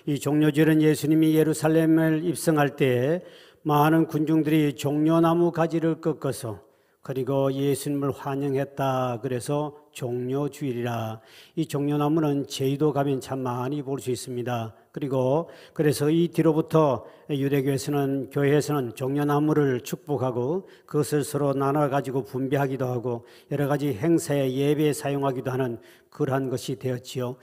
이 종려주일은 예수님이 예루살렘을 입성할 때 많은 군중들이 종려나무 가지를 꺾어서 그리고 예수님을 환영했다. 그래서 종려주일이라. 이 종려나무는 제주도 가면 참 많이 볼 수 있습니다. 그리고 그래서 이 뒤로부터 유대교에서는, 교회에서는 종려나무를 축복하고 그것을 서로 나눠 가지고 분배하기도 하고 여러 가지 행사에 예배에 사용하기도 하는 그러한 것이 되었지요.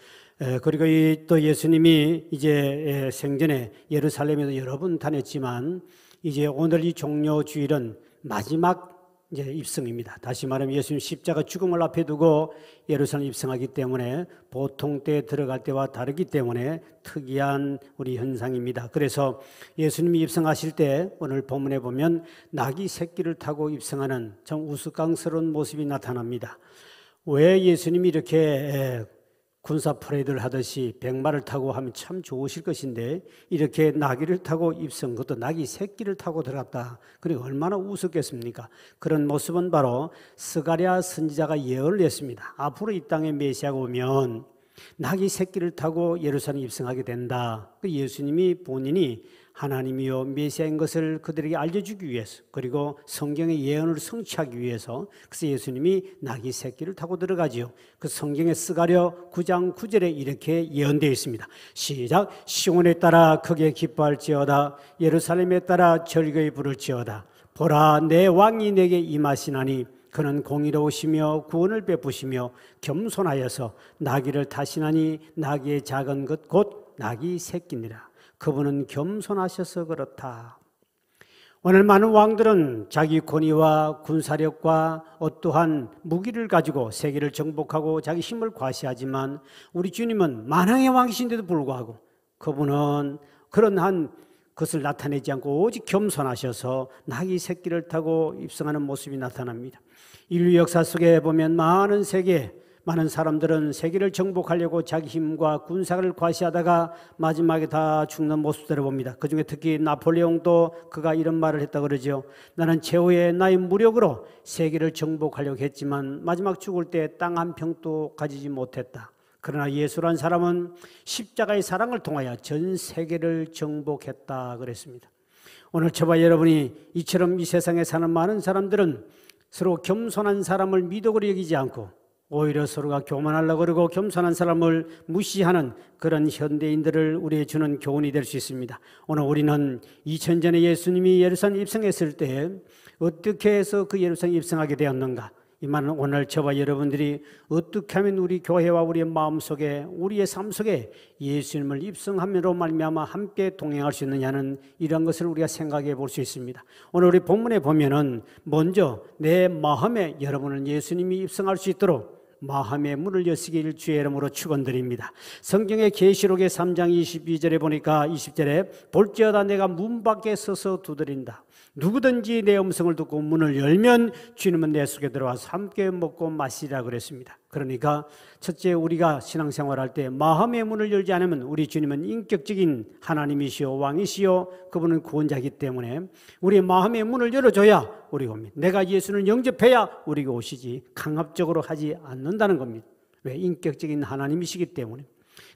그리고 또 예수님이 이제 생전에 예루살렘에도 여러 번 다녔지만 이제 오늘 이 종려주일은 마지막 이제 입성입니다. 다시 말하면 예수님 십자가 죽음을 앞에 두고 예루살렘 입성하기 때문에 보통 때 들어갈 때와 다르기 때문에 특이한 우리 현상입니다. 그래서 예수님이 입성하실 때 오늘 본문에 보면 낙이 새끼를 타고 입성하는 참 우스꽝스러운 모습이 나타납니다. 왜 예수님이 이렇게 군사 퍼레이드를 하듯이 백마를 타고 하면 참 좋으실 것인데 이렇게 나귀를 타고 입성, 그것도 나귀 새끼를 타고 들어갔다. 그리고 얼마나 우습겠습니까? 그런 모습은 바로 스가랴 선지자가 예언을 했습니다. 앞으로 이 땅에 메시아가 오면 나귀 새끼를 타고 예루살렘 입성하게 된다. 예수님이 본인이 하나님이요 메시아인 것을 그들에게 알려주기 위해서, 그리고 성경의 예언을 성취하기 위해서, 그래서 예수님이 나귀 새끼를 타고 들어가지요. 그 성경에 스가랴 9장 9절에 이렇게 예언되어 있습니다. 시작. 시온에 따라 크게 기뻐할지어다. 예루살렘에 따라 절거에 부를지어다. 보라, 내 왕이 내게 임하시나니 그는 공의로우시며 구원을 베푸시며 겸손하여서 나귀를 타시나니 나귀의 작은 것 곧 나귀 새끼니라. 그분은 겸손하셔서 그렇다. 오늘 많은 왕들은 자기 권위와 군사력과 어떠한 무기를 가지고 세계를 정복하고 자기 힘을 과시하지만 우리 주님은 만왕의 왕이신데도 불구하고 그분은 그런 한 것을 나타내지 않고 오직 겸손하셔서 나귀 새끼를 타고 입성하는 모습이 나타납니다. 인류 역사 속에 보면 많은 사람들은 세계를 정복하려고 자기 힘과 군사를 과시하다가 마지막에 다 죽는 모습들을 봅니다. 그중에 특히 나폴레옹도 그가 이런 말을 했다고 그러죠. 나는 최후의 나의 무력으로 세계를 정복하려고 했지만 마지막 죽을 때 땅 한 평도 가지지 못했다. 그러나 예수란 사람은 십자가의 사랑을 통하여 전 세계를 정복했다 그랬습니다. 오늘 저와 여러분이 이처럼 이 세상에 사는 많은 사람들은 서로 겸손한 사람을 미덕으로 여기지 않고 오히려 서로가 교만하려고 그러고 겸손한 사람을 무시하는 그런 현대인들을 우리에게 주는 교훈이 될 수 있습니다. 오늘 우리는 2000전에 예수님이 예루살렘 입성했을 때 어떻게 해서 그 예루살렘 입성하게 되었는가? 이 말은 오늘 저와 여러분들이 어떻게 하면 우리 교회와 우리의 마음속에 우리의 삶 속에 예수님을 입성함으로 말미암아 함께 동행할 수 있느냐는 이런 것을 우리가 생각해 볼 수 있습니다. 오늘 우리 본문에 보면은 먼저 내 마음에 여러분은 예수님이 입성할 수 있도록 마음의 문을 여시기를 주의 이름으로 축원드립니다. 성경의 계시록의 3장 22절에 보니까 20절에 볼지어다 내가 문 밖에 서서 두드린다. 누구든지 내 음성을 듣고 문을 열면 주님은 내 속에 들어와서 함께 먹고 마시리라 그랬습니다. 그러니까 첫째, 우리가 신앙생활할 때 마음의 문을 열지 않으면 우리 주님은 인격적인 하나님이시오 왕이시오 그분은 구원자이기 때문에 우리 마음의 문을 열어줘야 우리가 옵니다. 내가 예수를 영접해야 우리가 오시지 강압적으로 하지 않는다는 겁니다. 왜? 인격적인 하나님이시기 때문에.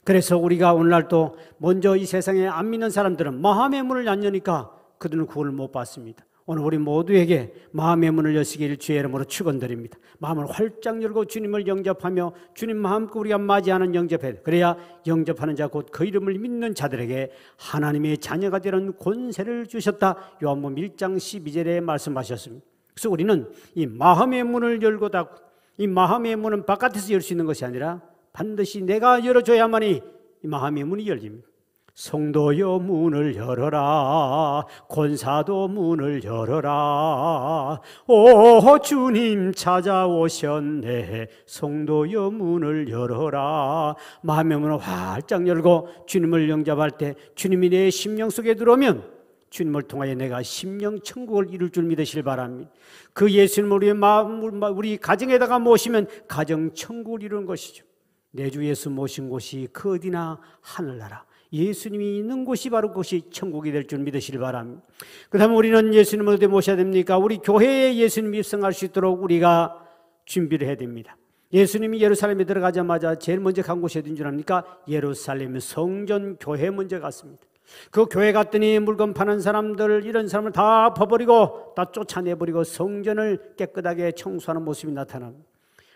그래서 우리가 오늘날 또 먼저 이 세상에 안 믿는 사람들은 마음의 문을 안 여니까 그들은 구원을 못 받습니다. 오늘 우리 모두에게 마음의 문을 여시기를 주의 이름으로 축원드립니다. 마음을 활짝 열고 주님을 영접하며 주님 마음껏 우리가 맞이하는 영접해야 돼. 그래야 영접하는 자 곧 그 이름을 믿는 자들에게 하나님의 자녀가 되는 권세를 주셨다. 요한복음 1장 12절에 말씀하셨습니다. 그래서 우리는 이 마음의 문을 열고 닫고 이 마음의 문은 바깥에서 열 수 있는 것이 아니라 반드시 내가 열어줘야만이 이 마음의 문이 열립니다. 성도여 문을 열어라 권사도 문을 열어라 오 주님 찾아오셨네 성도여 문을 열어라. 마음의 문을 활짝 열고 주님을 영접할 때 주님이 내 심령 속에 들어오면 주님을 통하여 내가 심령 천국을 이룰 줄 믿으시길 바랍니다. 그 예수님을 우리의 마음, 우리 가정에다가 모시면 가정 천국을 이루는 것이죠. 내 주 예수 모신 곳이 그 어디나 하늘나라 예수님이 있는 곳이 바로 그것이 천국이 될 줄 믿으시길 바랍니다. 그 다음에 우리는 예수님을 어디 모셔야 됩니까? 우리 교회에 예수님이 입성할 수 있도록 우리가 준비를 해야 됩니다. 예수님이 예루살렘에 들어가자마자 제일 먼저 간 곳이 어딘 줄 압니까? 예루살렘 성전 교회 먼저 갔습니다. 그 교회 갔더니 물건 파는 사람들, 이런 사람을 다 버버리고 다 쫓아내버리고 성전을 깨끗하게 청소하는 모습이 나타납니다.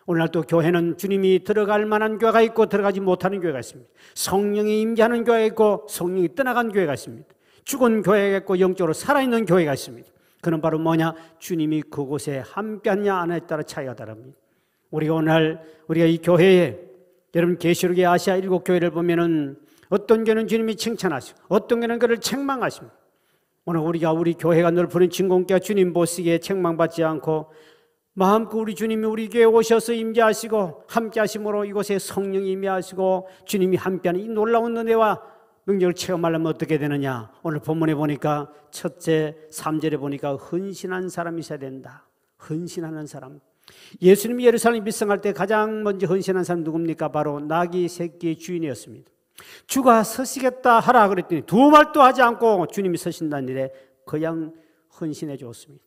오늘날 또 교회는 주님이 들어갈 만한 교회가 있고 들어가지 못하는 교회가 있습니다. 성령이 임재하는 교회가 있고 성령이 떠나간 교회가 있습니다. 죽은 교회가 있고 영적으로 살아있는 교회가 있습니다. 그는 바로 뭐냐? 주님이 그곳에 함께하느냐 안 하느냐에 따라 차이가 다릅니다. 우리가 오늘 우리가 이 교회에, 여러분 계시록의 아시아 7교회를 보면은 어떤 교회는 주님이 칭찬하시고 어떤 교회는 그를 책망하십니다. 오늘 우리 교회가 늘 부른 진공교회가 주님 보시기에 책망받지 않고 마음껏 우리 주님이 우리 교회에 오셔서 임재하시고 함께 하심으로 이곳에 성령이 임재하시고 주님이 함께하는 이 놀라운 은혜와 능력을 체험하려면 어떻게 되느냐? 오늘 본문에 보니까 첫째 3절에 보니까 헌신한 사람이 있어야 된다. 헌신하는 사람. 예수님이 예루살렘 입성할 때 가장 먼저 헌신한 사람 누굽니까? 바로 나귀 새끼의 주인이었습니다. 주가 서시겠다 하라 그랬더니 두 말도 하지 않고 주님이 서신다는 일에 그냥 헌신해 주었습니다.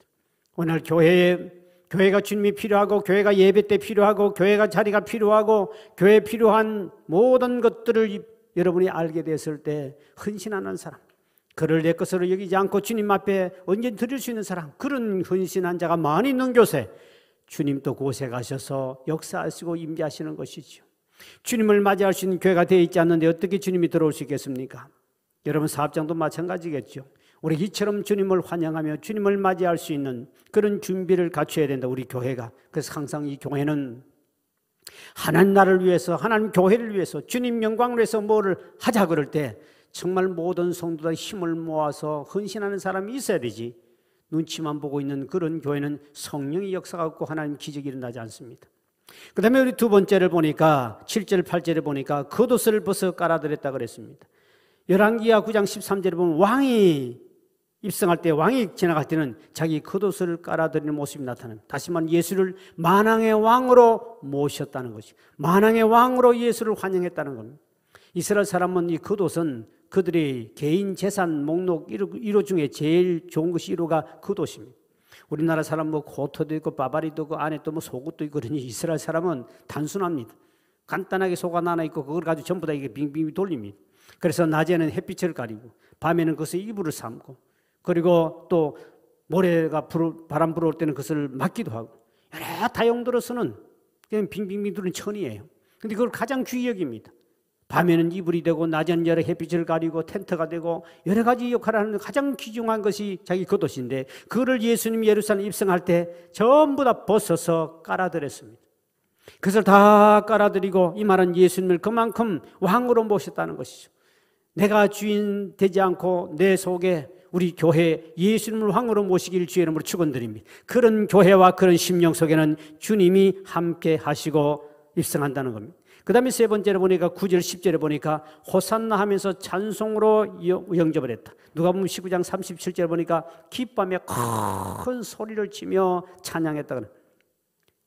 오늘 교회가 주님이 필요하고 교회가 예배 때 필요하고 교회가 자리가 필요하고 교회에 필요한 모든 것들을 여러분이 알게 됐을 때 헌신하는 사람, 그를 내 것으로 여기지 않고 주님 앞에 언제 드릴 수 있는 사람, 그런 헌신한 자가 많이 있는 곳에 주님 또 그곳에 가셔서 역사하시고 임재하시는 것이죠. 주님을 맞이할 수 있는 교회가 되어 있지 않는데 어떻게 주님이 들어올 수 있겠습니까? 여러분 사업장도 마찬가지겠죠. 우리 이처럼 주님을 환영하며 주님을 맞이할 수 있는 그런 준비를 갖춰야 된다, 우리 교회가. 그래서 항상 이 교회는 하나님 나라를 위해서, 하나님 교회를 위해서, 주님 영광을 위해서 뭐를 하자 그럴 때 정말 모든 성도들 힘을 모아서 헌신하는 사람이 있어야 되지, 눈치만 보고 있는 그런 교회는 성령의 역사가 없고 하나님 기적이 일어나지 않습니다. 그 다음에 우리 두 번째를 보니까 7절 8절에 보니까 겉옷을 벗어 깔아드렸다 그랬습니다. 열왕기하 9장 13절에 보면 왕이 입성할 때, 왕이 지나갈 때는 자기 겉옷을 깔아드리는 모습이 나타납니다. 다시 말하면 예수를 만왕의 왕으로 모셨다는 것이, 만왕의 왕으로 예수를 환영했다는 겁니다. 이스라엘 사람은 이 겉옷은 그들의 개인 재산 목록 1호 중에 제일 좋은 것이 1호가 겉옷입니다. 우리나라 사람 뭐 코트도 있고 바바리도 있고 안에 또 뭐 속옷도 있고 그러니 이스라엘 사람은 단순합니다. 간단하게 속옷 하나 있고 그걸 가지고 전부 다 이게 빙빙 돌립니다. 그래서 낮에는 햇빛을 가리고 밤에는 그것을 이불을 삼고, 그리고 또 모래가 바람 불어올 때는 그것을 막기도 하고, 여러 다용도로 쓰는 그냥 빙빙빙 도는 천이에요. 근데 그걸 가장 귀히 여깁니다. 밤에는 이불이 되고 낮에는 여러 햇빛을 가리고 텐트가 되고 여러 가지 역할을 하는 가장 귀중한 것이 자기 겉옷인데, 그를 예수님이 예루살렘 입성할 때 전부 다 벗어서 깔아드렸습니다. 그것을 다 깔아드리고, 이 말은 예수님을 그만큼 왕으로 모셨다는 것이죠. 내가 주인 되지 않고 내 속에 우리 교회 예수님을 왕으로 모시길 주의 이름으로 축원드립니다. 그런 교회와 그런 심령 속에는 주님이 함께 하시고 입성한다는 겁니다. 그 다음에 세 번째로 보니까 9절 10절에 보니까 호산나 하면서 찬송으로 영접을 했다. 누가복음 19장 37절에 보니까 기뻐하며 큰 소리를 치며 찬양했다.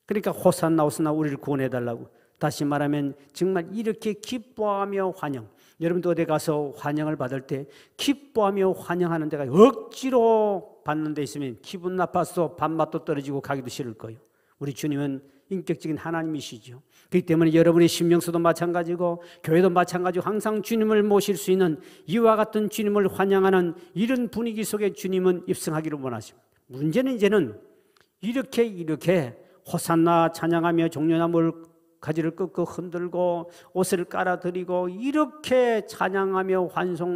그러니까 호산나 호산나 우리를 구원해달라고. 다시 말하면 정말 이렇게 기뻐하며 환영. 여러분도 어디 가서 환영을 받을 때 기뻐하며 환영하는 데가 억지로 받는 데 있으면 기분 나빠서 밥맛도 떨어지고 가기도 싫을 거예요. 우리 주님은 인격적인 하나님이시죠. 그렇기 때문에 여러분의 심령서도 마찬가지고 교회도 마찬가지고 항상 주님을 모실 수 있는 이와 같은 주님을 환영하는 이런 분위기 속에 주님은 입성하기를 원하십니다. 문제는 이제는 이렇게 호산나 찬양하며 종려나무를 가지를 꺾고 흔들고 옷을 깔아드리고 이렇게 찬양하며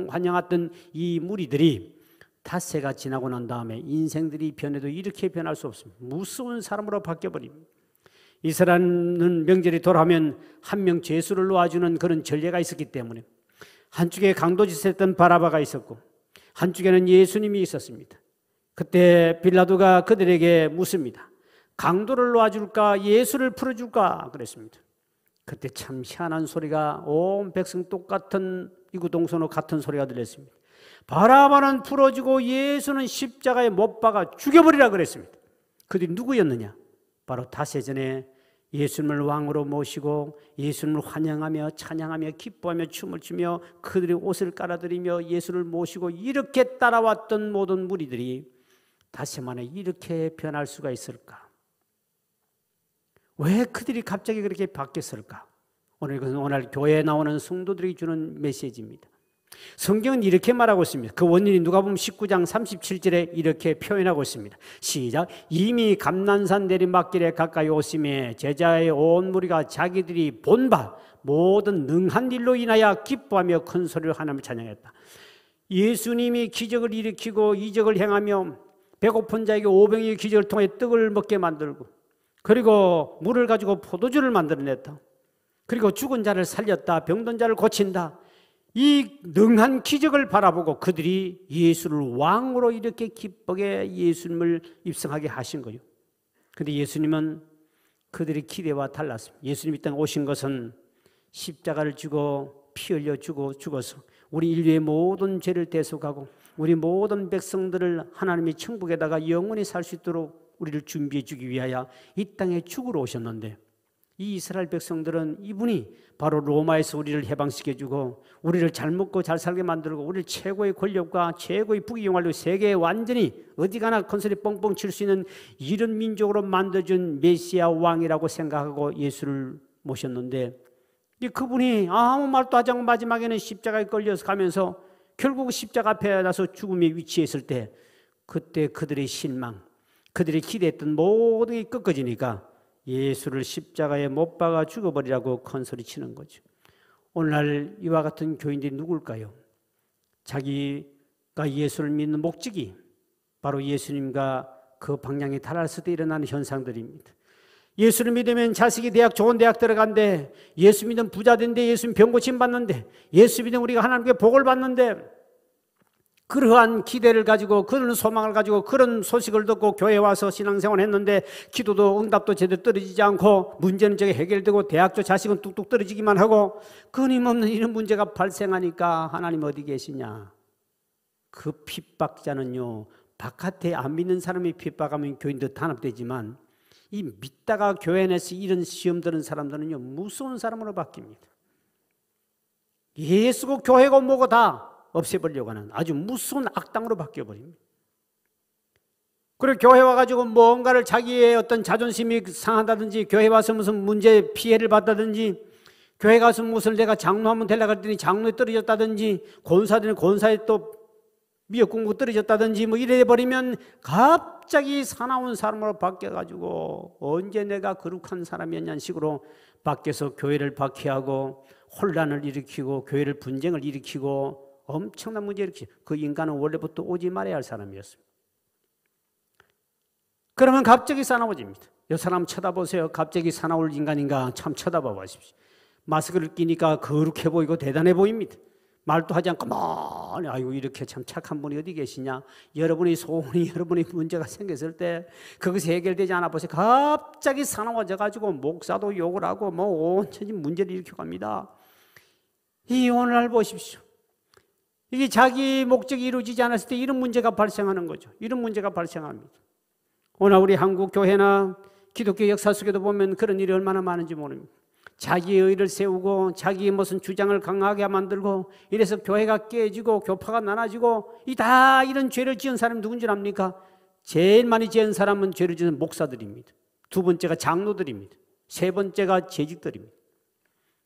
환영했던 이 무리들이 닷새가 지나고 난 다음에 인생들이 변해도 이렇게 변할 수 없습니다. 무서운 사람으로 바뀌어버립니다. 이스라엘은 명절이 돌아오면 한 명 죄수를 놓아주는 그런 전례가 있었기 때문에 한쪽에 강도짓했던 바라바가 있었고 한쪽에는 예수님이 있었습니다. 그때 빌라도가 그들에게 묻습니다. 강도를 놓아줄까 예수를 풀어줄까 그랬습니다. 그때 참 희한한 소리가 온 백성 똑같은 이구동성으로 같은 소리가 들렸습니다. 바라바는 풀어주고 예수는 십자가에 못 박아 죽여버리라 그랬습니다. 그들이 누구였느냐? 바로 닷새 전에 예수님을 왕으로 모시고 예수님을 환영하며 찬양하며 기뻐하며 춤을 추며 그들의 옷을 깔아드리며 예수를 모시고 이렇게 따라왔던 모든 무리들이 닷새 만에 이렇게 변할 수가 있을까? 왜 그들이 갑자기 그렇게 바뀌었을까? 오늘 이것은 오늘 교회에 나오는 성도들이 주는 메시지입니다. 성경은 이렇게 말하고 있습니다. 그 원인이 누가복음 19장 37절에 이렇게 표현하고 있습니다. 시작. 이미 감난산 내리막길에 가까이 오심에 제자의 온 무리가 자기들이 본 바 모든 능한 일로 인하여 기뻐하며 큰 소리로 하나님을 찬양했다. 예수님이 기적을 일으키고 이적을 행하며 배고픈 자에게 오병이의 기적을 통해 떡을 먹게 만들고, 그리고 물을 가지고 포도주를 만들어냈다. 그리고 죽은 자를 살렸다. 병든 자를 고친다. 이 능한 기적을 바라보고 그들이 예수를 왕으로 이렇게 기쁘게 예수님을 입성하게 하신 거예요. 그런데 예수님은 그들의 기대와 달랐습니다. 예수님이 이 땅에 오신 것은 십자가를 지고 피 흘려 죽어서 우리 인류의 모든 죄를 대속하고 우리 모든 백성들을 하나님의 천국에다가 영원히 살 수 있도록 우리를 준비해 주기 위하여 이 땅에 죽으러 오셨는데, 이 이스라엘 백성들은 이분이 바로 로마에서 우리를 해방시켜주고 우리를 잘 먹고 잘 살게 만들고 우리를 최고의 권력과 최고의 부귀영화로 세계에 완전히 어디 가나 컨설이 뻥뻥 칠 수 있는 이런 민족으로 만들어준 메시아 왕이라고 생각하고 예수를 모셨는데, 그분이 아무 말도 하지 않고 마지막에는 십자가에 걸려서 가면서 결국 십자가 앞에 나서 죽음에 위치했을 때, 그때 그들의 실망, 그들이 기대했던 모든 게 꺾어지니까 예수를 십자가에 못 박아 죽어버리라고 큰 소리 치는 거죠. 오늘날 이와 같은 교인들이 누굴까요? 자기가 예수를 믿는 목적이 바로 예수님과 그 방향에 달았을 때 일어나는 현상들입니다. 예수를 믿으면 자식이 좋은 대학 들어간대, 예수 믿으면 부자 된대, 예수 믿으면 병 고침 받는데, 예수 믿으면 우리가 하나님께 복을 받는데, 그러한 기대를 가지고 그런 소망을 가지고 그런 소식을 듣고 교회에 와서 신앙생활을 했는데 기도도 응답도 제대로 떨어지지 않고 문제는 저게 해결되고 대학교 자식은 뚝뚝 떨어지기만 하고 끊임없는 이런 문제가 발생하니까 하나님 어디 계시냐? 그 핍박자는요, 바깥에 안 믿는 사람이 핍박하면 교인들 단합되지만 이 믿다가 교회 안에서 이런 시험 드는 사람들은요, 무서운 사람으로 바뀝니다. 예수고 교회고 뭐고 다 없애버리려고 하는 아주 무서운 악당으로 바뀌어버립니다. 그리고 교회 와가지고 뭔가를 자기의 어떤 자존심이 상한다든지, 교회 와서 무슨 문제 피해를 받다든지, 교회 가서 무슨 내가 장로하면 되려고 했더니 장로에 떨어졌다든지, 권사들은 권사에 또 미역국 먹고 떨어졌다든지 뭐 이래버리면 갑자기 사나운 사람으로 바뀌어가지고 언제 내가 거룩한 사람이었냐는 식으로 밖에서 교회를 박해하고 혼란을 일으키고 교회를 분쟁을 일으키고 엄청난 문제를 일으키죠. 그 인간은 원래부터 오지 말아야 할 사람이었습니다. 그러면 갑자기 사나워집니다. 이 사람 쳐다보세요. 갑자기 사나울 인간인가 참 쳐다봐 보십시오. 마스크를 끼니까 거룩해 보이고 대단해 보입니다. 말도 하지 않고 뭐 아이고 이렇게 참 착한 분이 어디 계시냐. 여러분의 소원이, 여러분의 문제가 생겼을 때 그것이 해결되지 않아 보세요. 갑자기 사나워져 가지고 목사도 욕을 하고 뭐 온천지 문제를 일으켜 갑니다. 이 오늘날 보십시오. 이게 자기 목적이 이루어지지 않았을 때 이런 문제가 발생하는 거죠. 이런 문제가 발생합니다. 오늘 우리 한국 교회나 기독교 역사 속에도 보면 그런 일이 얼마나 많은지 모릅니다. 자기의 의를 세우고 자기의 무슨 주장을 강하게 만들고 이래서 교회가 깨지고 교파가 나눠지고 다 이런 죄를 지은 사람이 누군지 압니까? 제일 많이 지은 사람은 죄를 지은 목사들입니다. 두 번째가 장로들입니다. 세 번째가 재직들입니다.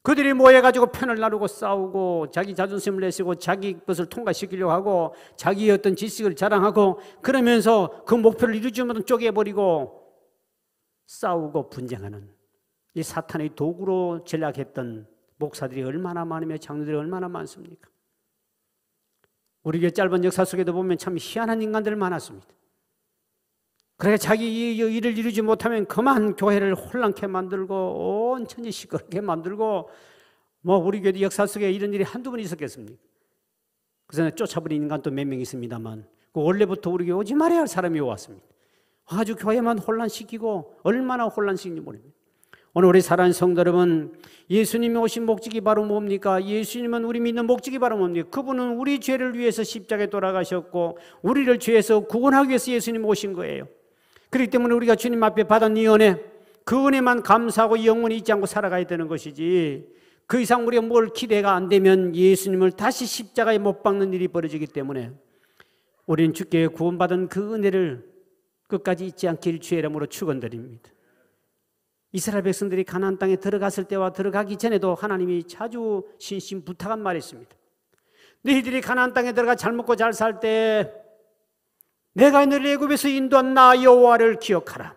그들이 모여가지고 편을 나누고 싸우고 자기 자존심을 내세우고 자기 것을 통과시키려고 하고 자기의 어떤 지식을 자랑하고 그러면서 그 목표를 이루지 못한 쪼개버리고 싸우고 분쟁하는 이 사탄의 도구로 전락했던 목사들이 얼마나 많으며 장로들이 얼마나 많습니까? 우리 교회 짧은 역사 속에도 보면 참 희한한 인간들 많았습니다. 그래 자기 일을 이루지 못하면 그만 교회를 혼란케 만들고 온 천지 시끄럽게 만들고 뭐 우리 교회 역사 속에 이런 일이 한두 번 있었겠습니까? 그래서 쫓아버린 인간도 몇 명 있습니다만 원래부터 우리 교회 오지 말아야 할 사람이 왔습니다. 아주 교회만 혼란시키고 얼마나 혼란시키는지 모릅니다. 오늘 우리 사랑하는 성도 여러분, 예수님이 오신 목적이 바로 뭡니까? 예수님은 우리 믿는 목적이 바로 뭡니까? 그분은 우리 죄를 위해서 십자가에 돌아가셨고 우리를 죄에서 구원하기 위해서 예수님 오신 거예요. 그렇기 때문에 우리가 주님 앞에 받은 이 은혜, 그 은혜만 감사하고 영원히 잊지 않고 살아가야 되는 것이지 그 이상 우리가 뭘 기대가 안 되면 예수님을 다시 십자가에 못 박는 일이 벌어지기 때문에 우리는 주께 구원받은 그 은혜를 끝까지 잊지 않길 주의 이름으로 축원드립니다. 이스라엘 백성들이 가나안 땅에 들어갔을 때와 들어가기 전에도 하나님이 자주 신신부탁한 말이 있습니다. 너희들이 가나안 땅에 들어가 잘 먹고 잘 살 때 내가 너희를 애굽에서 인도한 나 여호와를 기억하라.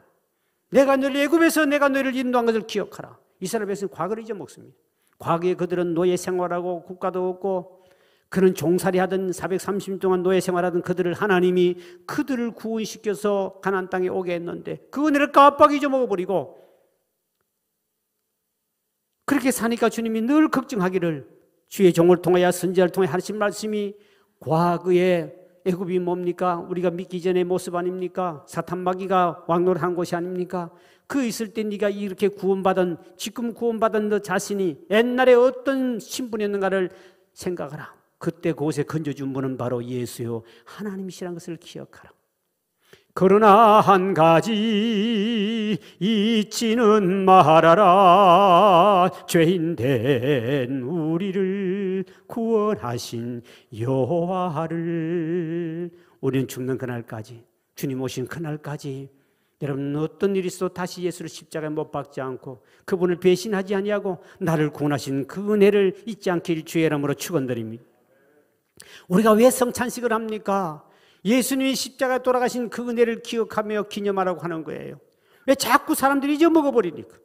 내가 너희를 애굽에서 내가 너희를 인도한 것을 기억하라. 이스라엘 백성은 과거를 잊어먹습니다. 과거에 그들은 노예 생활하고 국가도 없고 그는 종살이 하던 430년 동안 노예 생활하던 그들을 하나님이 그들을 구원시켜서 가나안 땅에 오게 했는데 그 은혜를 깜빡 잊어먹어버리고 그렇게 사니까 주님이 늘 걱정하기를 주의 종을 통하여 선지자를 통해 하신 말씀이 과거에 애굽이 뭡니까? 우리가 믿기 전의 모습 아닙니까? 사탄 마귀가 왕노릇한 곳이 아닙니까? 그 있을 때 네가 이렇게 구원받은 지금 구원받은 너 자신이 옛날에 어떤 신분이었는가를 생각하라. 그때 그곳에 건져준 분은 바로 예수요 하나님이시라는 것을 기억하라. 그러나 한 가지 잊지는 말아라. 죄인 된 우리를 구원하신 여호와를. 우리는 죽는 그날까지, 주님 오신 그날까지 여러분 어떤 일이 있어도 다시 예수를 십자가에 못 박지 않고 그분을 배신하지 아니하고 나를 구원하신 그 은혜를 잊지 않길 주의 이름으로 축원드립니다. 우리가 왜 성찬식을 합니까? 예수님이 십자가에 돌아가신 그 은혜를 기억하며 기념하라고 하는 거예요. 왜 자꾸 사람들이 잊어먹어버리니까.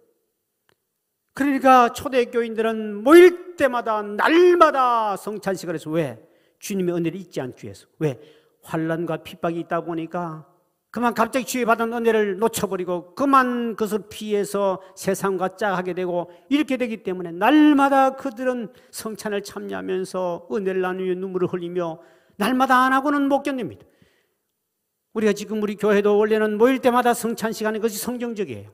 그러니까 초대교인들은 모일 때마다 날마다 성찬식을 해서 왜? 주님의 은혜를 잊지 않기 위해서. 왜? 환난과 핍박이 있다 보니까 그만 갑자기 주의 받은 은혜를 놓쳐버리고 그만 그것을 피해서 세상과 짝하게 되고 이렇게 되기 때문에 날마다 그들은 성찬을 참여하면서 은혜를 나누며 눈물을 흘리며 날마다 안 하고는 못 견딥니다. 우리가 지금 우리 교회도 원래는 모일 때마다 성찬식 하는 것이 성경적이에요.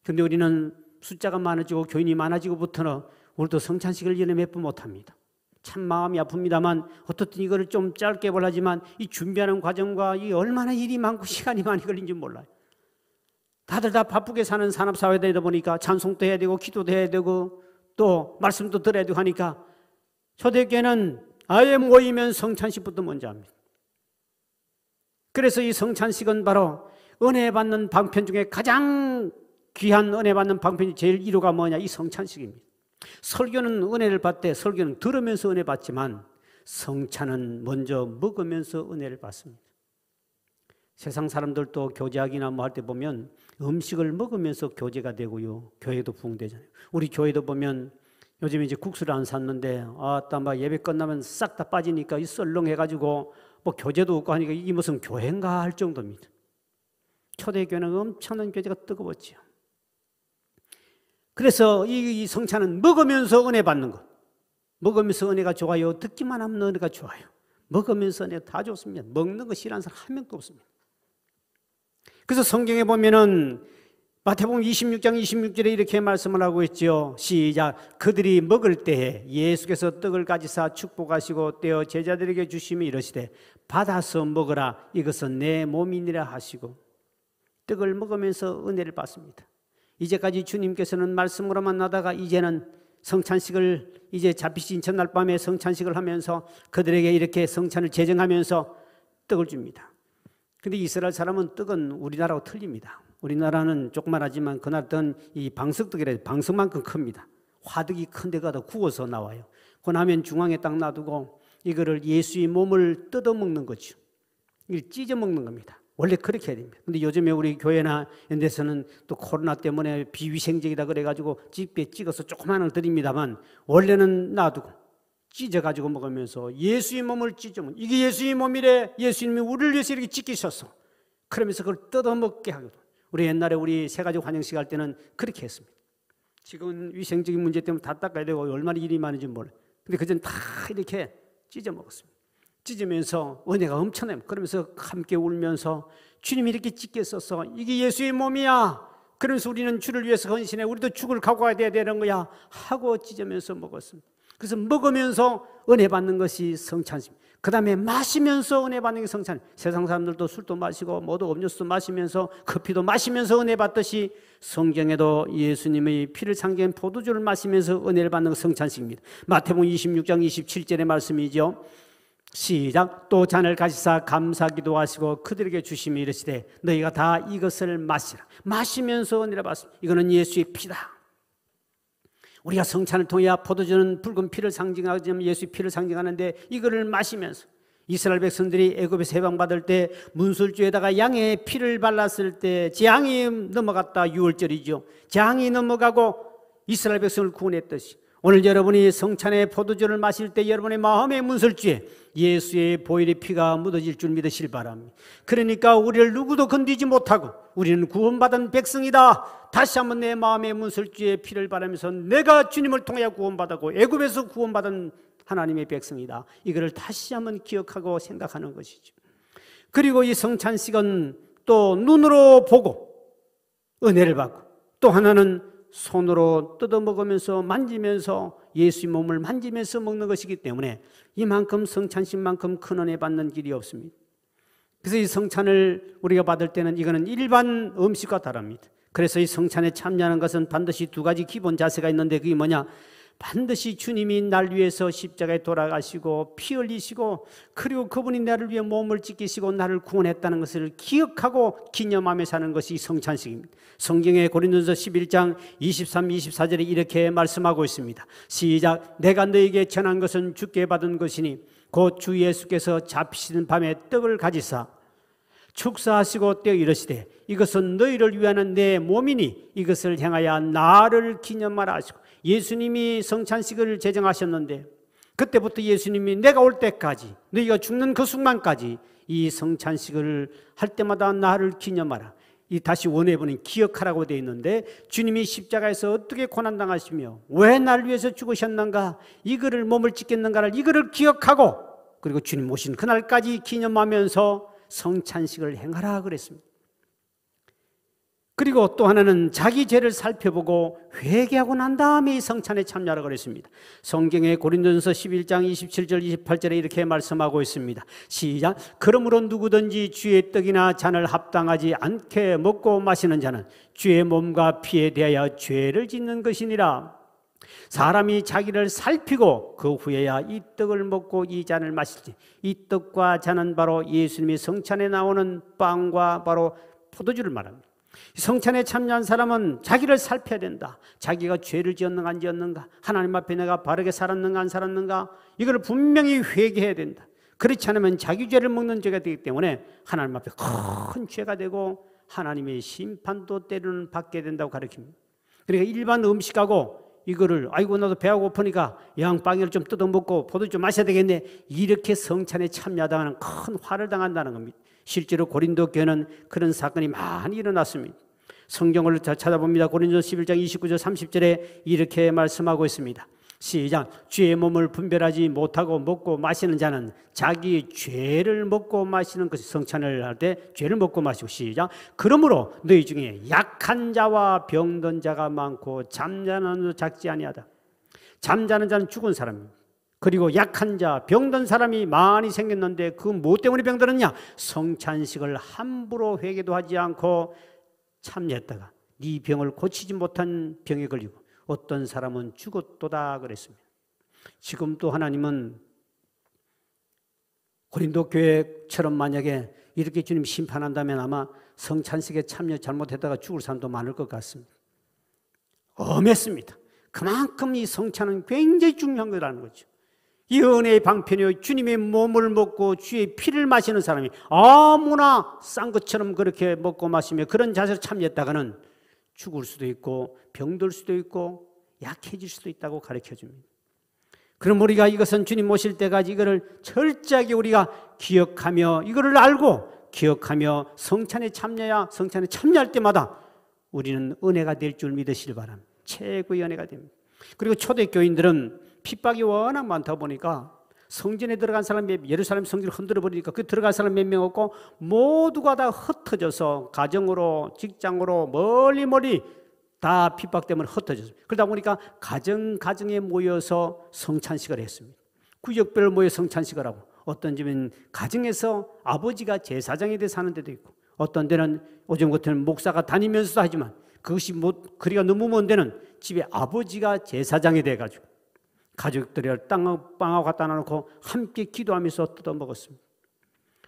그런데 우리는 숫자가 많아지고 교인이 많아지고부터는 우리도 성찬식을 1년에 몇 번 못합니다. 참 마음이 아픕니다만 어떻든 이거를 좀 짧게 하지만 이 준비하는 과정과 이 얼마나 일이 많고 시간이 많이 걸린지 몰라요. 다들 다 바쁘게 사는 산업사회다 보니까 찬송도 해야 되고 기도도 해야 되고 또 말씀도 들어야 되고 하니까 초대교회는 아예 모이면 성찬식부터 먼저 합니다. 그래서 이 성찬식은 바로 은혜 받는 방편 중에 가장 귀한 은혜 받는 방편이 제일 1호가 뭐냐? 이 성찬식입니다. 설교는 은혜를 받되 설교는 들으면서 은혜 받지만 성찬은 먼저 먹으면서 은혜를 받습니다. 세상 사람들도 교제하기나 뭐 할 때 보면 음식을 먹으면서 교제가 되고요. 교회도 부흥되잖아요. 우리 교회도 보면 요즘 이제 국수를 안 샀는데 막 예배 끝나면 싹 다 빠지니까 이 썰렁해가지고 뭐 교제도 없고 하니까 이게 무슨 교회인가 할 정도입니다. 초대교회는 엄청난 교제가 뜨거웠지요. 그래서 이 성찬은 먹으면서 은혜 받는 것. 먹으면서 은혜가 좋아요. 듣기만 하면 은혜가 좋아요. 먹으면서 은혜 다 좋습니다. 먹는 거 싫어하는 사람 한 명도 없습니다. 그래서 성경에 보면은 마태복음 26장 26절에 이렇게 말씀을 하고 있죠. 시작. 그들이 먹을 때에 예수께서 떡을 가지사 축복하시고 떼어 제자들에게 주시며 이르시되 받아서 먹으라. 이것은 내 몸이니라 하시고 떡을 먹으면서 은혜를 받습니다. 이제까지 주님께서는 말씀으로만 나다가 이제는 성찬식을 이제 잡히신 첫날 밤에 성찬식을 하면서 그들에게 이렇게 성찬을 제정하면서 떡을 줍니다. 근데 이스라엘 사람은 떡은 우리나라하고 틀립니다. 우리나라는 조그만하지만 그날 던 이 방석떡이라 방석만큼 큽니다. 화덕이 큰 데가 더 구워서 나와요. 그 라면 중앙에 딱 놔두고 이거를 예수의 몸을 뜯어 먹는 거죠. 이걸 찢어 먹는 겁니다. 원래 그렇게 해야 됩니다. 근데 요즘에 우리 교회나 이런 데서는 또 코로나 때문에 비위생적이다 그래가지고 집에 찍어서 조그만 걸 드립니다만 원래는 놔두고 찢어가지고 먹으면서 예수의 몸을 찢어 먹는, 이게 예수의 몸이래. 예수님이 우리를 위해서 이렇게 찢기셨어. 그러면서 그걸 뜯어먹게 하거든. 우리 옛날에 우리 새가족 환영식 할 때는 그렇게 했습니다. 지금은 위생적인 문제 때문에 다 닦아야 되고 얼마나 일이 많은지 몰라요. 근데 그전 다 이렇게 찢어 먹었습니다. 찢으면서 은혜가 엄청나요. 그러면서 함께 울면서 주님이 이렇게 찢게 써서 이게 예수의 몸이야. 그러면서 우리는 주를 위해서 헌신해. 우리도 죽을 각오해야 되는 거야 하고 찢으면서 먹었습니다. 그래서 먹으면서 은혜 받는 것이 성찬입니다. 그 다음에 마시면서 은혜 받는 게 성찬. 세상 사람들도 술도 마시고 모두 음료수도 마시면서 커피도 마시면서 은혜 받듯이 성경에도 예수님의 피를 상징한 포도주를 마시면서 은혜를 받는 성찬식입니다. 마태복음 26장 27절의 말씀이죠. 시작. 또 잔을 가지사 감사 기도하시고 그들에게 주시며 이르시되 너희가 다 이것을 마시라. 마시면서 내려봤습니다. 이거는 예수의 피다. 우리가 성찬을 통해 포도주는 붉은 피를 상징하지만 예수의 피를 상징하는데 이거를 마시면서 이스라엘 백성들이 애굽에서 해방받을 때 문술주에다가 양의 피를 발랐을 때 재앙이 넘어갔다. 6월절이죠. 재앙이 넘어가고 이스라엘 백성을 구원했듯이 오늘 여러분이 성찬의 포도주를 마실 때 여러분의 마음의 문설주에 예수의 보혈의 피가 묻어질 줄 믿으실 바랍니다. 그러니까 우리를 누구도 건드리지 못하고 우리는 구원받은 백성이다. 다시 한번 내 마음의 문설주에 피를 바르면서 내가 주님을 통하여 구원받았고 애굽에서 구원받은 하나님의 백성이다. 이거를 다시 한번 기억하고 생각하는 것이죠. 그리고 이 성찬식은 또 눈으로 보고 은혜를 받고 또 하나는 손으로 뜯어 먹으면서 만지면서 예수의 몸을 만지면서 먹는 것이기 때문에 이만큼 성찬식만큼 큰 은혜 받는 길이 없습니다. 그래서 이 성찬을 우리가 받을 때는 이거는 일반 음식과 다릅니다. 그래서 이 성찬에 참여하는 것은 반드시 두 가지 기본 자세가 있는데 그게 뭐냐? 반드시 주님이 날 위해서 십자가에 돌아가시고 피 흘리시고 그리고 그분이 나를 위해 몸을 찢기시고 나를 구원했다는 것을 기억하고 기념하며 사는 것이 성찬식입니다. 성경의 고린도전서 11장 23, 24절에 이렇게 말씀하고 있습니다. 시작. 내가 너에게 전한 것은 주께 받은 것이니 곧 주 예수께서 잡히시는 밤에 떡을 가지사 축사하시고 떼어 이르시되 이것은 너희를 위하는 내 몸이니 이것을 향하여 나를 기념하라 하시고 예수님이 성찬식을 제정하셨는데 그때부터 예수님이 내가 올 때까지 너희가 죽는 그 순간까지 이 성찬식을 할 때마다 나를 기념하라. 이 다시 원해보니 기억하라고 되어 있는데 주님이 십자가에서 어떻게 고난당하시며 왜 날 위해서 죽으셨는가 이거를 몸을 찢겠는가를 이거를 기억하고 그리고 주님 오신 그날까지 기념하면서 성찬식을 행하라 그랬습니다. 그리고 또 하나는 자기 죄를 살펴보고 회개하고 난 다음에 이 성찬에 참여하라고 그랬습니다. 성경의 고린도전서 11장 27절 28절에 이렇게 말씀하고 있습니다. 시작. 그러므로 누구든지 주의 떡이나 잔을 합당하지 않게 먹고 마시는 자는 주의 몸과 피에 대하여 죄를 짓는 것이니라. 사람이 자기를 살피고 그 후에야 이 떡을 먹고 이 잔을 마실지. 이 떡과 잔은 바로 예수님이 성찬에 나오는 빵과 바로 포도주를 말합니다. 성찬에 참여한 사람은 자기를 살펴야 된다. 자기가 죄를 지었는가 안 지었는가, 하나님 앞에 내가 바르게 살았는가 안 살았는가, 이걸 분명히 회개해야 된다. 그렇지 않으면 자기 죄를 먹는 죄가 되기 때문에 하나님 앞에 큰 죄가 되고 하나님의 심판도 때로는 받게 된다고 가르칩니다. 그러니까 일반 음식하고 이거를 아이고 나도 배가 고프니까 양빵을 좀 뜯어먹고 포도 좀 마셔야 되겠네, 이렇게 성찬에 참여하다가는 큰 화를 당한다는 겁니다. 실제로 고린도 교회는 그런 사건이 많이 일어났습니다. 성경을 찾아봅니다. 고린도전서 11장 29절 30절에 이렇게 말씀하고 있습니다. 시작. 주의 몸을 분별하지 못하고 먹고 마시는 자는 자기 죄를 먹고 마시는 것이, 성찬을 할 때 죄를 먹고 마시고. 시작. 그러므로 너희 중에 약한 자와 병든 자가 많고 잠자는 자도 작지 아니하다. 잠자는 자는 죽은 사람입니다. 그리고 약한 자, 병든 사람이 많이 생겼는데 그 뭐 때문에 병들었냐? 성찬식을 함부로 회개도 하지 않고 참여했다가 네 병을 고치지 못한 병에 걸리고 어떤 사람은 죽었도다 그랬습니다. 지금 또 하나님은 고린도 교회처럼 만약에 이렇게 주님 심판한다면 아마 성찬식에 참여 잘못했다가 죽을 사람도 많을 것 같습니다. 엄했습니다. 그만큼 이 성찬은 굉장히 중요한 거라는 거죠. 이 은혜의 방편이요, 주님의 몸을 먹고 주의 피를 마시는 사람이 아무나 싼 것처럼 그렇게 먹고 마시며 그런 자세로 참여했다가는 죽을 수도 있고 병들 수도 있고 약해질 수도 있다고 가르쳐줍니다. 그럼 우리가 이것은 주님 오실 때까지 이거를 철저하게 우리가 기억하며 이거를 알고 기억하며 성찬에 참여해야, 성찬에 참여할 때마다 우리는 은혜가 될 줄 믿으시길 바랍니다. 최고의 은혜가 됩니다. 그리고 초대교인들은 핍박이 워낙 많다 보니까 성전에 들어간 사람이, 예루살렘 성전을 흔들어 버리니까 그 들어갈 사람 몇 명 없고 모두가 다 흩어져서 가정으로, 직장으로 멀리 다 핍박 때문에 흩어졌습니다. 그러다 보니까 가정에 모여서 성찬식을 했습니다. 구역별로 모여 성찬식을 하고, 어떤 집은 가정에서 아버지가 제사장이 돼서 사는 데도 있고, 어떤 데는 요즘 같은 목사가 다니면서도 하지만 그것이 그리가 너무 먼 데는 집에 아버지가 제사장이 돼가지고 가족들이 빵하고 갖다 놔놓고 함께 기도하면서 뜯어 먹었습니다.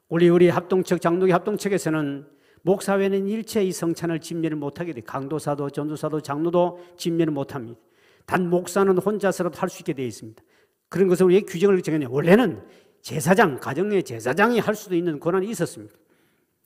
우리 합동측 장로교 합동측에서는 목사회는 일체 이 성찬을 집례를 못하게 돼. 강도사도 전도사도 장로도 집례를 못합니다. 단 목사는 혼자서라도 할 수 있게 되어 있습니다. 그런 것을 왜 규정을 정했냐? 원래는 제사장, 가정의 제사장이 할 수도 있는 권한이 있었습니다.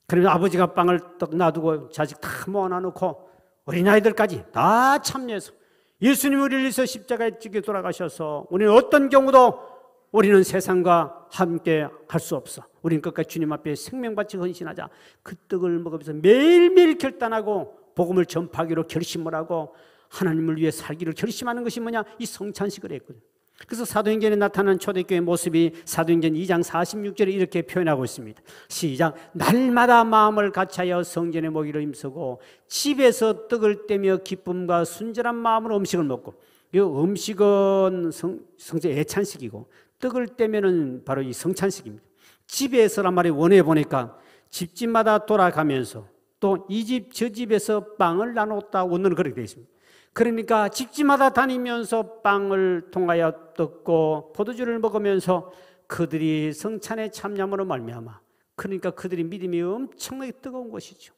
그러면 아버지가 빵을 딱 놔두고 자식 다 모아놔놓고 어린아이들까지 다 참여해서 예수님 우리를 위해서 십자가에 죽게 돌아가셔서 우리는 어떤 경우도 우리는 세상과 함께 할 수 없어. 우리는 끝까지 주님 앞에 생명바치 헌신하자. 그 떡을 먹으면서 매일매일 결단하고 복음을 전파하기로 결심을 하고 하나님을 위해 살기를 결심하는 것이 뭐냐? 이 성찬식을 했거든요. 그래서 사도행전에 나타난 초대교회의 모습이 사도행전 2장 46절에 이렇게 표현하고 있습니다. 시작. 날마다 마음을 같이하여 성전에 모이기로 힘쓰고 집에서 떡을 떼며 기쁨과 순전한 마음으로 음식을 먹고, 이 음식은 성전 애찬식이고 떡을 떼면은 바로 이 성찬식입니다. 집에서란 말이 원해 보니까 집집마다 돌아가면서 또 이 집 저 집에서 빵을 나눴다 오늘은 그렇게 되어 있습니다. 그러니까 집집마다 다니면서 빵을 통하여 뜯고 포도주를 먹으면서 그들이 성찬에 참여함으로 말미암아, 그러니까 그들이 믿음이 엄청나게 뜨거운 것이죠.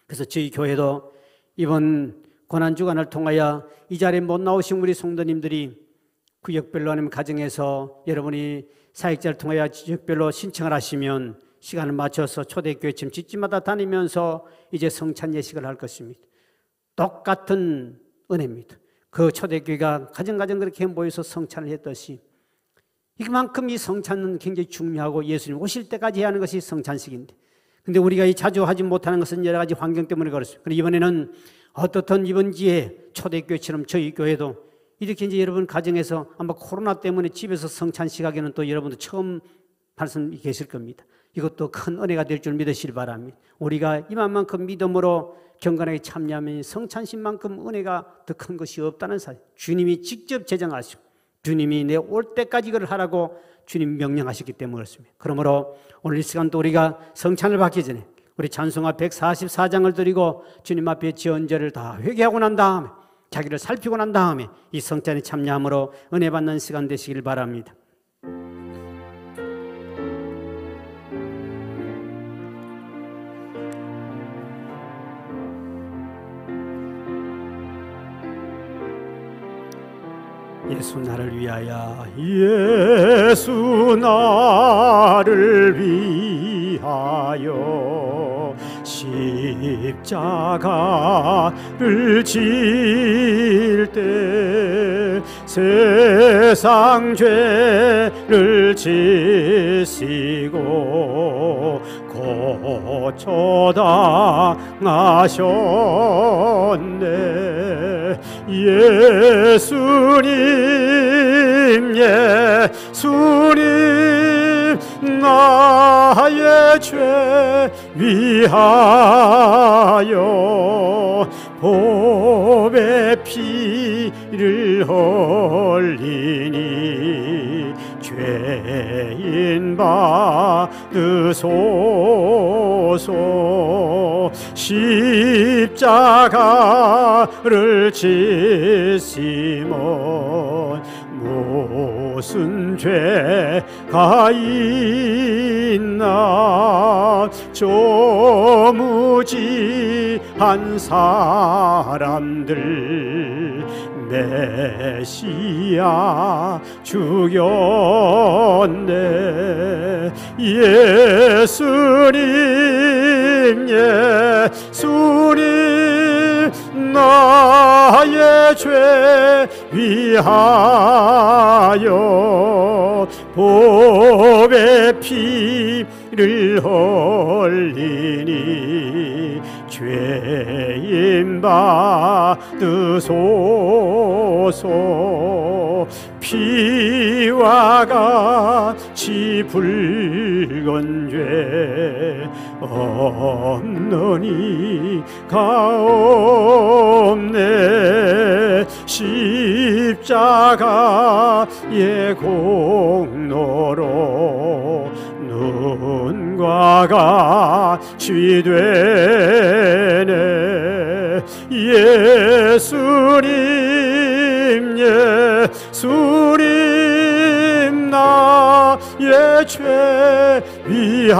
그래서 저희 교회도 이번 고난주간을 통하여 이 자리에 못 나오신 우리 성도님들이 구역별로 아니면 가정에서 여러분이 사역자를 통하여 지역별로 신청을 하시면 시간을 맞춰서 초대교회쯤 집집마다 다니면서 이제 성찬 예식을 할 것입니다. 똑같은 은혜입니다. 그 초대교회가 가정가정 그렇게 모여서 성찬을 했듯이 이만큼 이 성찬은 굉장히 중요하고 예수님 오실 때까지 해야 하는 것이 성찬식인데, 근데 우리가 자주 하지 못하는 것은 여러 가지 환경 때문에 그렇습니다. 그런데 이번에는 어떻든 이번 기회에 초대교회처럼 저희 교회도 이렇게 이제 여러분 가정에서 아마 코로나 때문에 집에서 성찬식 하기는 또 여러분도 처음 말씀이 계실 겁니다. 이것도 큰 은혜가 될 줄 믿으시기 바랍니다. 우리가 이만큼 믿음으로 경건하게 참여하면 성찬식만큼 은혜가 더 큰 것이 없다는 사실. 주님이 직접 제정하시고 주님이 내 올 때까지 이걸 하라고 주님 명령하셨기 때문에 그렇습니다. 그러므로 오늘 이 시간도 우리가 성찬을 받기 전에 우리 찬송가 144장을 드리고 주님 앞에 지언제를 다 회개하고 난 다음에 자기를 살피고 난 다음에 이 성찬에 참여함으로 은혜 받는 시간 되시길 바랍니다. 예수 나를 위하여, 예수 나를 위하여 십자가를 질 때 세상 죄를 지시고 고쳐당하셨네. 예수님, 예수님, 나의 죄 위하여 보배 피를 흘리니 죄인 받으소서. 십자가를 지시면 무슨 죄가 있나. 조무지한 사람들 메시아 죽였네. 예수님, 예수님, 나의 죄 위하여 보배 피를 흘리니 죄인 받으소서. 피와 같이 붉은 죄 없느니가 없네. 십자가의 공로로 눈과 같이 되네. 예수님, 예수님, 죄 위하여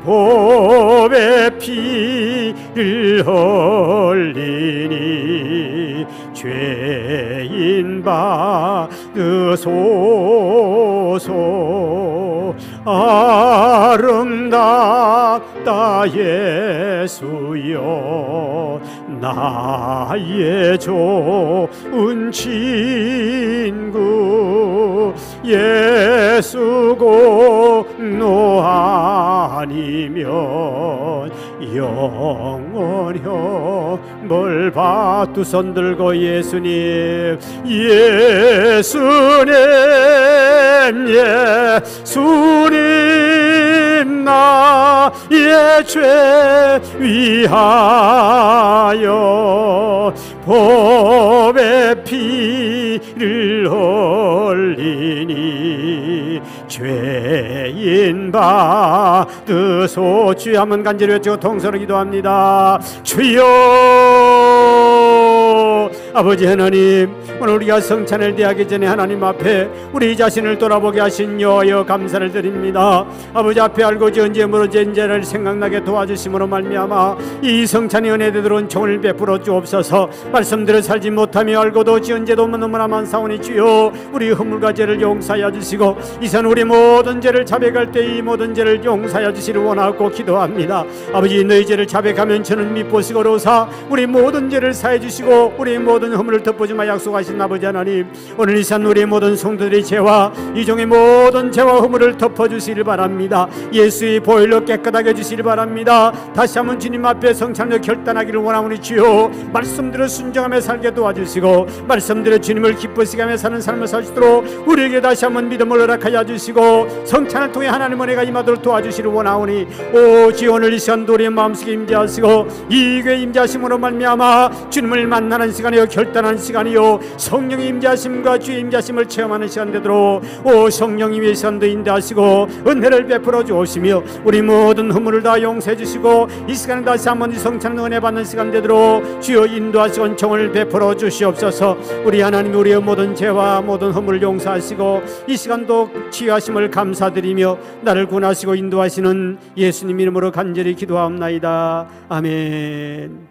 보배 피를 흘리니 죄인 받으소서. 아름답다 예수여 나의 좋은 친구. 예수 공로 아니면 영원형벌 받. 두 손 들고 예수님, 예수님, 예수님 나의 죄 위하여 보배 피를 흘리니 죄인 받으소. 주여 한번 간절히 외치고 통성으로 기도합니다. 주여. 아버지 하나님, 오늘 우리가 성찬을 대하기 전에 하나님 앞에 우리 자신을 돌아보게 하신 여호와여 감사를 드립니다. 아버지 앞에 알고 지은 죄 무너진 죄를 생각나게 도와주심으로 말미암아 이 성찬의 은혜에 들어온 총을 베풀어 주옵소서. 말씀대로 살지 못하며 알고도 지은 죄도 너무나 많사오니 주여 우리 허물과 죄를 용서하여 주시고 이선 우리 모든 죄를 자백할 때 이 모든 죄를 용서하여 주시를 원하고 기도합니다. 아버지 너희 죄를 자백하면 저는 미보시고로사 우리 모든 죄를 사해 주시고 우리 모든 허물을 덮어주마 약속하신 아버지 하나님, 오늘 이 시간 우리의 모든 성도들의 죄와 이종의 모든 죄와 허물을 덮어주시길 바랍니다. 예수의 보혈로 깨끗하게 해주시길 바랍니다. 다시 한번 주님 앞에 성찬을 결단하기를 원하오니 주여 말씀대로 순종하며 살게 도와주시고 말씀대로 주님을 기쁘시게 하며 사는 삶을 살 수 있도록 우리에게 다시 한번 믿음을 허락하여 주시고 성찬을 통해 하나님 은혜가 임하도록 도와주시길 원하오니 오 주여 오늘 이 시간도 우리의 마음속에 임재하시고 이 교회 임재하심으로 말미암아 주님을 만나는 시간이요 결단하는 시간이요 성령의 임재하심과 주의 임재하심을 체험하는 시간 되도록 오 성령님의 시간도 인도하시고 은혜를 베풀어 주시며 우리 모든 허물을 다 용서해 주시고 이 시간에 다시 한번 이 성찬 은혜 받는 시간 되도록 주여 인도하시고 은총을 베풀어 주시옵소서. 우리 하나님 우리의 모든 죄와 모든 허물을 용서하시고 이 시간도 치유하심을 감사드리며 나를 구원하시고 인도하시는 예수님 이름으로 간절히 기도하옵나이다. 아멘.